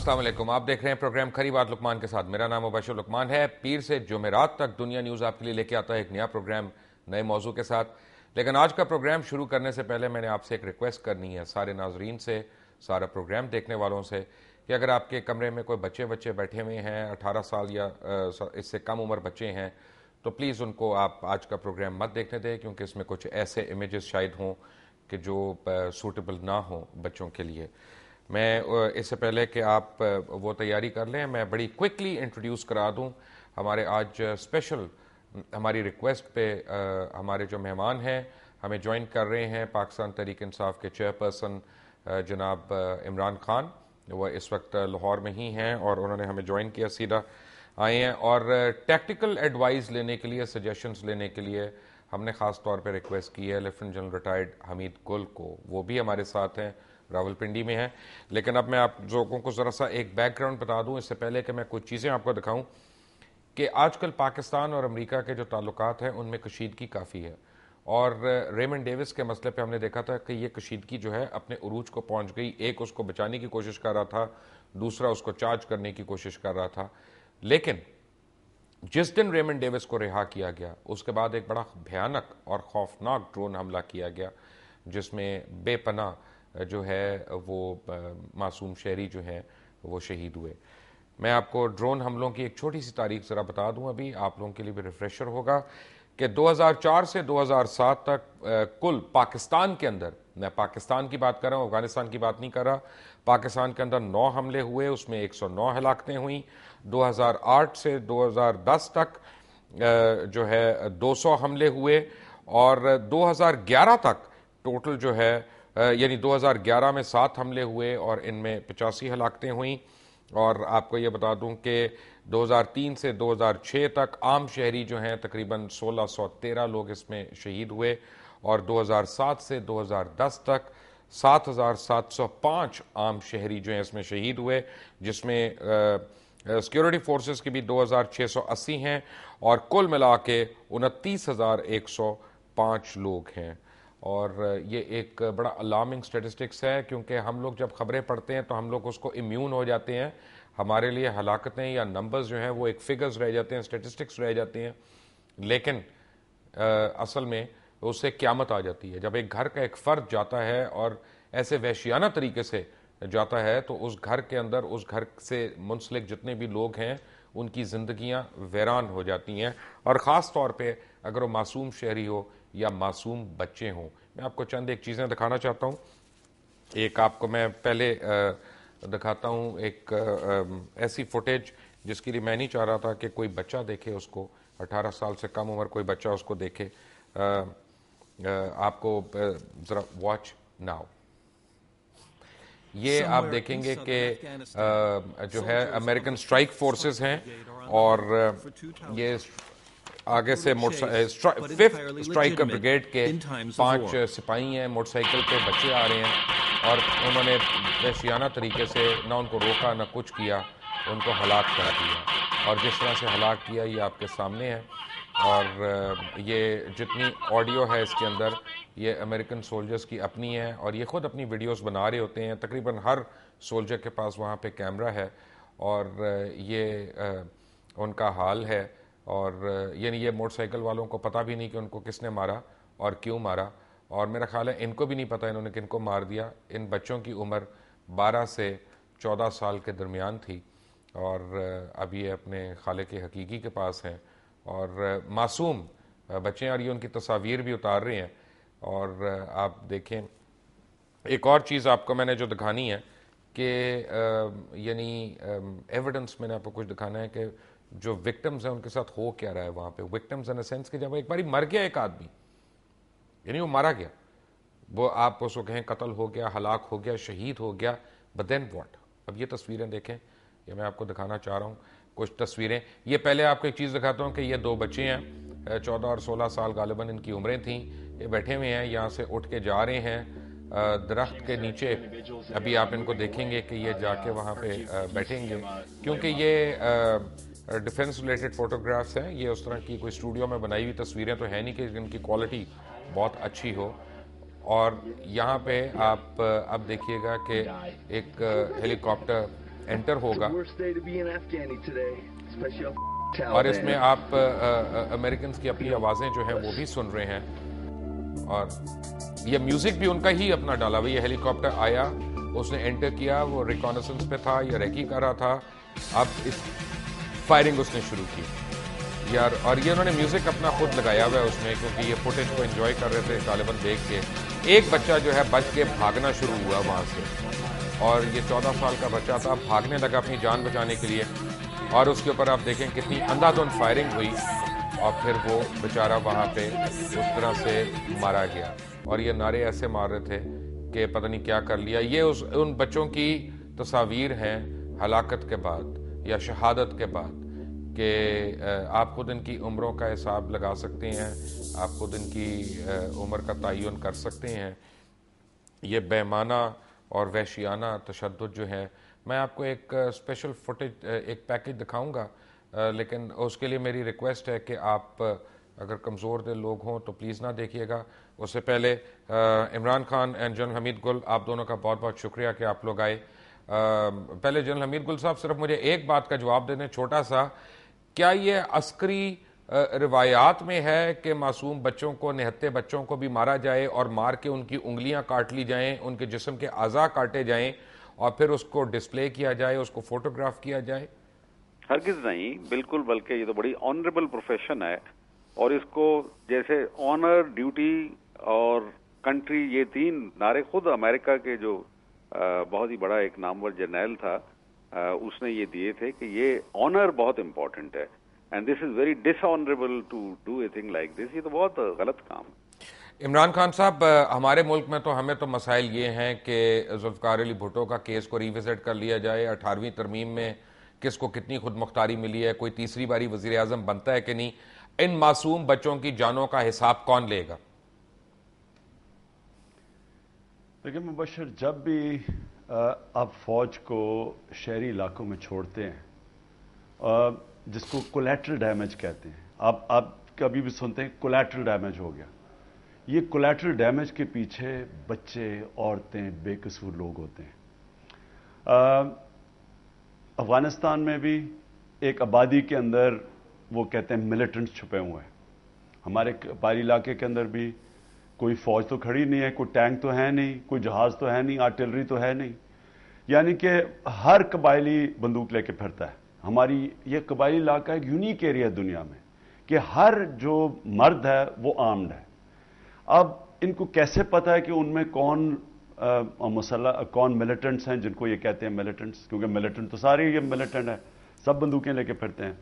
अस्सलाम वालेकुम। आप देख रहे हैं प्रोग्राम खरी बात लुकमान के साथ। मेरा नाम मुबशर लुकमान है। पीर से जुमेरात तक दुनिया न्यूज़ आपके लिए लेके आता है एक नया प्रोग्राम नए मौजू के साथ। लेकिन आज का प्रोग्राम शुरू करने से पहले मैंने आपसे एक रिक्वेस्ट करनी है, सारे नाजरीन से, सारा प्रोग्राम देखने वालों से, कि अगर आपके कमरे में कोई बच्चे बैठे हुए हैं, 18 साल या इससे कम उम्र बच्चे हैं, तो प्लीज़ उनको आप आज का प्रोग्राम मत देखने दें, क्योंकि इसमें कुछ ऐसे इमेजेस शायद हों कि जो सूटेबल ना हो बच्चों के लिए। मैं इससे पहले कि आप वो तैयारी कर लें, मैं बड़ी क्विकली इंट्रोड्यूस करा दूं हमारे आज स्पेशल, हमारी रिक्वेस्ट पे हमारे जो मेहमान हैं हमें ज्वाइन कर रहे हैं। पाकिस्तान तहरीक इंसाफ के चेयरपर्सन जनाब इमरान खान, वो इस वक्त लाहौर में ही हैं और उन्होंने हमें ज्वाइन किया, सीधा आए हैं। और टैक्टिकल एडवाइस लेने के लिए, सजेशंस लेने के लिए हमने ख़ास तौर पर रिक्वेस्ट की है लेफ्टिनेंट जनरल रिटायर्ड हमीद गुल को। वो भी हमारे साथ हैं, रावलपिंडी में है। लेकिन अब मैं आप लोगों को ज़रा सा एक बैकग्राउंड बता दूं इससे पहले कि मैं कुछ चीज़ें आपको दिखाऊं कि आजकल पाकिस्तान और अमेरिका के जो ताल्लुकात हैं उनमें कशीदगी काफ़ी है। और रेमंड डेविस के मसले पे हमने देखा था कि ये कशीदगी जो है अपने उरूज को पहुंच गई। एक उसको बचाने की कोशिश कर रहा था, दूसरा उसको चार्ज करने की कोशिश कर रहा था। लेकिन जिस दिन रेमंड डेविस को रिहा किया गया उसके बाद एक बड़ा भयानक और खौफनाक ड्रोन हमला किया गया, जिसमें बेपनाह जो है वो मासूम शहरी जो हैं वो शहीद हुए। मैं आपको ड्रोन हमलों की एक छोटी सी तारीख ज़रा बता दूं, अभी आप लोगों के लिए भी रिफ्रेशर होगा कि 2004 से 2007 तक कुल पाकिस्तान के अंदर, मैं पाकिस्तान की बात कर रहा हूं, अफगानिस्तान की बात नहीं कर रहा, पाकिस्तान के अंदर 9 हमले हुए, उसमें 109 हलाकतें हुई। 2008 से 2010 तक जो है 200 हमले हुए और 2011 तक टोटल जो है यानी 2011 में 7 हमले हुए और इनमें 85 हलाकतें हुई। और आपको ये बता दूं कि 2003 से 2006 तक आम शहरी जो हैं तकरीबन 1613 लोग इसमें शहीद हुए और 2007 से 2010 तक 7705 आम शहरी जो हैं इसमें शहीद हुए, जिसमें सिक्योरिटी फोर्सेस की भी 2680 हैं और कुल मिला के 29,105 लोग हैं। और ये एक बड़ा अलार्मिंग स्टेटिस्टिक्स है, क्योंकि हम लोग जब खबरें पढ़ते हैं तो हम लोग उसको इम्यून हो जाते हैं। हमारे लिए हलाकतें या नंबर्स जो हैं वो एक फिगर्स रह जाते हैं, स्टेटिस्टिक्स रह जाती हैं। लेकिन असल में उससे क़यामत आ जाती है। जब एक घर का एक फ़र्द जाता है और ऐसे वहशियाना तरीके से जाता है तो उस घर के अंदर, उस घर से मुंसलिक जितने भी लोग हैं उनकी ज़िंदगियां वीरान हो जाती हैं। और ख़ास तौर पे अगर वो मासूम शहरी हो या मासूम बच्चे हों। मैं आपको चंद एक चीज़ें दिखाना चाहता हूँ। एक आपको मैं पहले दिखाता हूँ एक ऐसी फुटेज जिसके लिए मैं नहीं चाह रहा था कि कोई बच्चा देखे उसको, 18 साल से कम उम्र कोई बच्चा उसको देखे। आपको ज़रा वॉच नाउ। ये आप देखेंगे कि जो है अमेरिकन स्ट्राइक फोर्सेस हैं और ये आगे से फिफ्थ स्ट्राइकर ब्रिगेड के 5 सिपाही हैं, मोटरसाइकिल पे बच्चे आ रहे हैं और उन्होंने वहशियाना तरीके से ना उनको रोका ना कुछ किया, उनको हलाक कर दिया। और जिस तरह से हलाक किया ये आपके सामने है। और ये जितनी ऑडियो है इसके अंदर, ये अमेरिकन सोल्जर्स की अपनी है और ये ख़ुद अपनी वीडियोस बना रहे होते हैं। तकरीबन हर सोल्जर के पास वहाँ पे कैमरा है और ये उनका हाल है। और यानी ये मोटरसाइकिल वालों को पता भी नहीं कि उनको किसने मारा और क्यों मारा, और मेरा ख्याल है इनको भी नहीं पता इन्होंने किनको मार दिया। इन बच्चों की उम्र 12 से 14 साल के दरमियान थी और अब ये अपने खाले के हकीकी के पास हैं और मासूम बच्चे हैं और ये उनकी तस्वीर भी उतार रहे हैं। और आप देखें, एक और चीज़ आपको मैंने जो दिखानी है कि यानी एविडेंस मैंने आपको कुछ दिखाना है कि जो विक्टिम्स हैं उनके साथ हो क्या रहा है वहाँ पे। विक्टिम्स इन द सेंस कि जब एक बारी मर गया एक आदमी, यानी वो मारा गया, वो आप उसको कहें कत्ल हो गया, हलाक हो गया, शहीद हो गया, बट देन व्हाट। अब ये तस्वीरें देखें, ये मैं आपको दिखाना चाह रहा हूँ कुछ तस्वीरें। ये पहले आपको एक चीज़ दिखाता हूँ कि ये 2 बच्चे हैं, 14 और 16 साल गालिबन इनकी उम्रें थी। ये बैठे हुए हैं, यहाँ से उठ के जा रहे हैं दरख्त के नीचे। अभी आप इनको देखेंगे कि ये जाके वहाँ पे बैठेंगे, क्योंकि ये डिफेंस रिलेटेड फ़ोटोग्राफ्स हैं। ये उस तरह की कोई स्टूडियो में बनाई हुई तस्वीरें तो है नहीं कि जिनकी क्वालिटी बहुत अच्छी हो। और यहाँ पे आप अब देखिएगा कि एक हेलीकॉप्टर एंटर होगा और इसमें आप अमेरिकन की अपनी आवाज़ें जो हैं वो भी सुन रहे हैं और ये म्यूज़िक भी उनका ही अपना डाला हुआ। ये हेलीकॉप्टर आया, उसने एंटर किया, वो रिकॉनेसेंस पे था या रेकी कर रहा था, अब इस फायरिंग उसने शुरू की यार। और ये उन्होंने म्यूज़िक अपना खुद लगाया हुआ है उसमें, क्योंकि ये फुटेज को एंजॉय कर रहे थे तालिबान देख के। एक बच्चा जो है बच के भागना शुरू हुआ वहाँ से और ये 14 साल का बच्चा था, भागने लगा अपनी जान बचाने के लिए और उसके ऊपर आप देखें कितनी अंधाधुंध फायरिंग हुई और फिर वो बेचारा वहाँ पे उस तरह से मारा गया। और ये नारे ऐसे मार रहे थे कि पता नहीं क्या कर लिया। ये उन बच्चों की तस्वीर हैं हलाकत के बाद या शहादत के बाद कि आप खुद इनकी उम्रों का हिसाब लगा सकते हैं, आप खुद इनकी उम्र का तयन कर सकते हैं। ये बेमाना और वहशियाना तशद्दुद जो है, मैं आपको एक स्पेशल फुटेज, एक पैकेज दिखाऊंगा, लेकिन उसके लिए मेरी रिक्वेस्ट है कि आप अगर कमज़ोर दिल लोग हों तो प्लीज़ ना देखिएगा। उससे पहले इमरान खान एंड जनरल हमीद गुल, आप दोनों का बहुत बहुत शुक्रिया कि आप लोग आए। पहले जनरल हमीद गुल साहब, सिर्फ मुझे एक बात का जवाब देने छोटा सा, क्या ये अस्करी रिवायात में है कि मासूम बच्चों को, निहत्ते बच्चों को भी मारा जाए और मार के उनकी उंगलियां काट ली जाएं, उनके जिस्म के आज़ा काटे जाएं और फिर उसको डिस्प्ले किया जाए, उसको फोटोग्राफ किया जाए? हरगिज नहीं, बिल्कुल, बल्कि ये तो बड़ी ऑनरेबल प्रोफेशन है और इसको जैसे ऑनर, ड्यूटी और कंट्री, ये तीन नारे खुद अमेरिका के जो बहुत ही बड़ा एक नामवर जर्नैल था उसने ये दिए थे कि ये ऑनर बहुत इंपॉर्टेंट है and this is very dishonourable to do a thing like this. ये तो बहुत गलत काम है। इमरान खान साहब, हमारे मुल्क में तो हमें तो मसाइल ये हैं कि जुल्फ़िकार अली भुट्टो का केस को रिविजिट कर लिया जाए, 18वीं तरमीम में किसको कितनी खुद मुख्तारी मिली है, कोई तीसरी बारी वज़ीर आज़म बनता है कि नहीं, इन मासूम बच्चों की जानों का हिसाब कौन लेगा? देखिए मुबशर, जब भी आप फौज को शहरी इलाकों में छोड़ते हैं, जिसको कोलैटरल डैमेज कहते हैं, आप कभी भी सुनते हैं कोलैटरल डैमेज हो गया, ये कोलैटरल डैमेज के पीछे बच्चे, औरतें, बेकसूर लोग होते हैं। अफगानिस्तान में भी एक आबादी के अंदर वो कहते हैं मिलिटेंट्स छुपे हुए हैं। हमारे कबायली इलाके के अंदर भी कोई फौज तो खड़ी नहीं है, कोई टैंक तो है नहीं, कोई जहाज तो है नहीं, आर्टिलरी तो है नहीं, यानी कि हर कबायली बंदूक लेके फिरता है। हमारी ये कबायली इलाका एक यूनिक एरिया दुनिया में कि हर जो मर्द है वो आर्म्ड है। अब इनको कैसे पता है कि उनमें कौन मिलिटेंट्स हैं, जिनको ये कहते हैं मिलिटेंट्स, क्योंकि मिलिटेंट तो सारे ये मिलिटेंट है, सब बंदूकें लेके फिरते हैं।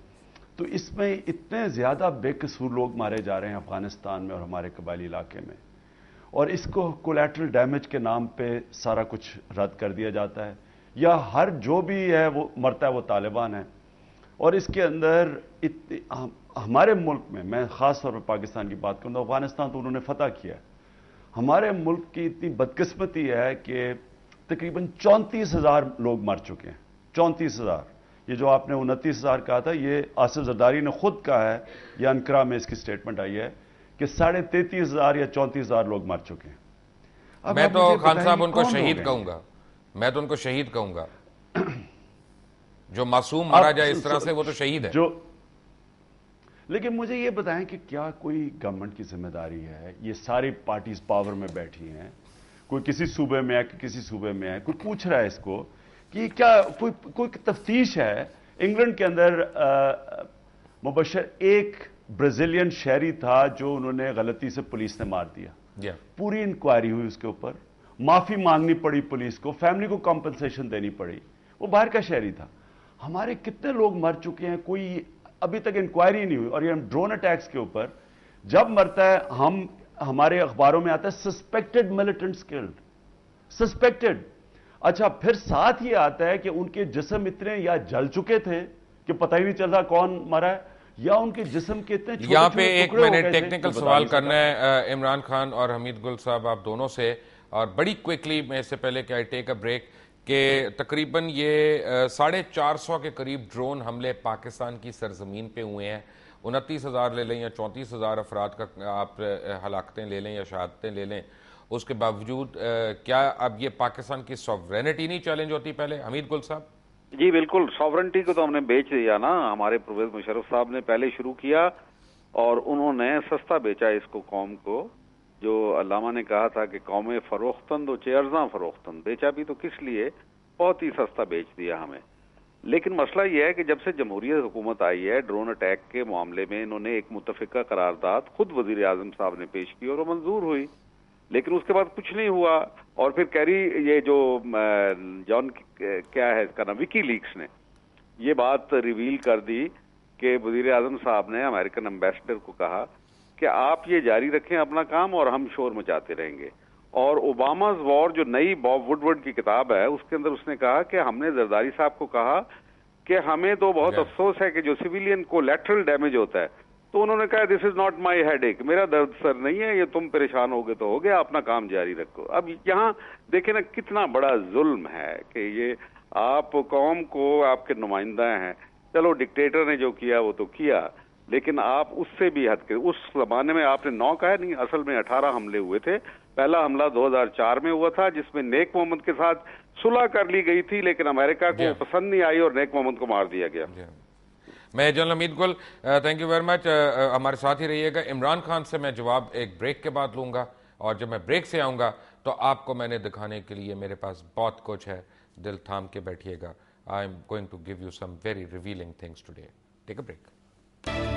तो इसमें इतने ज्यादा बेकसूर लोग मारे जा रहे हैं अफगानिस्तान में और हमारे कबायली इलाके में, और इसको कोलैटरल डैमेज के नाम पे सारा कुछ रद्द कर दिया जाता है, या हर जो भी है वो मरता है वो तालिबान है। और इसके अंदर हमारे मुल्क में, मैं खास तौर पर पाकिस्तान की बात करूं तो अफगानिस्तान तो उन्होंने फतह किया, हमारे मुल्क की इतनी बदकिस्मती है कि तकरीबन 34,000 लोग मर चुके हैं। 34,000। ये जो आपने 29,000 कहा था, ये आसिफ जरदारी ने खुद कहा है, या अनकरा में इसकी स्टेटमेंट आई है कि 33,500 या 34,000 लोग मर चुके हैं। मैं तो खान साहब उनको शहीद कहूंगा, मैं तो उनको शहीद कहूंगा। जो मासूम मारा जाए इस तरह से, वो तो शहीद है। लेकिन मुझे ये बताएं कि क्या कोई गवर्नमेंट की जिम्मेदारी है, ये सारी पार्टीज पावर में बैठी हैं, कोई किसी सूबे में है कि किसी सूबे में है, कोई पूछ रहा है इसको कि क्या कोई तफ्तीश है? इंग्लैंड के अंदर मुबशर एक ब्राजीलियन शहरी था जो उन्होंने गलती से पुलिस ने मार दिया। पूरी इंक्वायरी हुई उसके ऊपर, माफी मांगनी पड़ी पुलिस को, फैमिली को कॉम्पनसेशन देनी पड़ी, वो बाहर का शहरी था। हमारे कितने लोग मर चुके हैं, कोई अभी तक इंक्वायरी नहीं हुई। और ये हम ड्रोन अटैक्स के ऊपर जब मरता है, हमारे अखबारों में आता है सस्पेक्टेड मिलिटेंट्स किल्ड, सस्पेक्टेड। अच्छा, फिर साथ ही आता है कि उनके जिस्म इतने या जल चुके थे कि पता ही नहीं चल रहा कौन मरा है, या उनके जिस्म के इतने छोटे यहां पे एक मैंने टेक्निकल सवाल करना है इमरान खान और हमीद गुल साहब, आप दोनों से, और बड़ी क्विकली, मैं इससे पहले कि आई टेक अ ब्रेक, कि तकरीबन ये 450 के करीब ड्रोन हमले पाकिस्तान की सरजमीन पे हुए हैं। 29,000 ले लें या 34,000 अफराद का आप हलाकतें ले लें या शहादतें ले लें, उसके बावजूद क्या अब ये पाकिस्तान की सॉवरेनिटी नहीं चैलेंज होती? पहले हमीद गुल साहब। जी बिल्कुल, सॉवरेंटी को तो हमने बेच दिया ना। हमारे परवेज मुशर्रफ साहब ने पहले शुरू किया और उन्होंने सस्ता बेचा इसको कौम को। जो अल्लामा ने कहा था कि कौमें फरोख्तन दो चेयर्जा फरोख्तन, बेचा भी तो किस लिए, बहुत ही सस्ता बेच दिया हमें। लेकिन मसला यह है कि जब से जमहूरियत हुकूमत आई है, ड्रोन अटैक के मामले में इन्होंने एक मुत्तफिका करारदाद खुद वजीर आजम साहब ने पेश की और वो मंजूर हुई, लेकिन उसके बाद कुछ नहीं हुआ। और फिर कैरी, ये जो जॉन क्या है इसका नाम, विकी लीक्स ने ये बात रिवील कर दी कि वजीर आजम साहब ने अमेरिकन एम्बेसडर को कहा कि आप ये जारी रखें अपना काम और हम शोर मचाते रहेंगे। और ओबामा's वॉर, जो नई बॉब वुडवर्ड की किताब है, उसके अंदर उसने कहा कि हमने जरदारी साहब को कहा कि हमें तो बहुत अफसोस है कि जो सिविलियन को लैटरल डैमेज होता है, तो उन्होंने कहा this is not my headache, मेरा दर्द सर नहीं है, ये तुम परेशान हो गए तो हो गया, अपना काम जारी रखो। अब यहाँ देखे ना कितना बड़ा जुल्म है कि ये आप कौम को, आपके नुमाइंदा हैं, चलो डिक्टेटर ने जो किया वो तो किया, लेकिन आप उससे भी हद के, उस जमाने में आपने 9 कहा नहीं, असल में 18 हमले हुए थे। पहला हमला 2004 में हुआ था जिसमें नेक मोहम्मद के साथ सुलह कर ली गई थी, लेकिन अमेरिका को पसंद नहीं आई और नेक मोहम्मद को मार दिया गया। मैं जनरल हमीद गुल, थैंक यू वेरी मच, हमारे साथ ही रहिएगा। इमरान खान से मैं जवाब एक ब्रेक के बाद लूंगा, और जब मैं ब्रेक से आऊंगा तो आपको मैंने दिखाने के लिए मेरे पास बहुत कुछ है, दिल थाम के बैठिएगा। I am going to give you some very revealing things today. Take a break.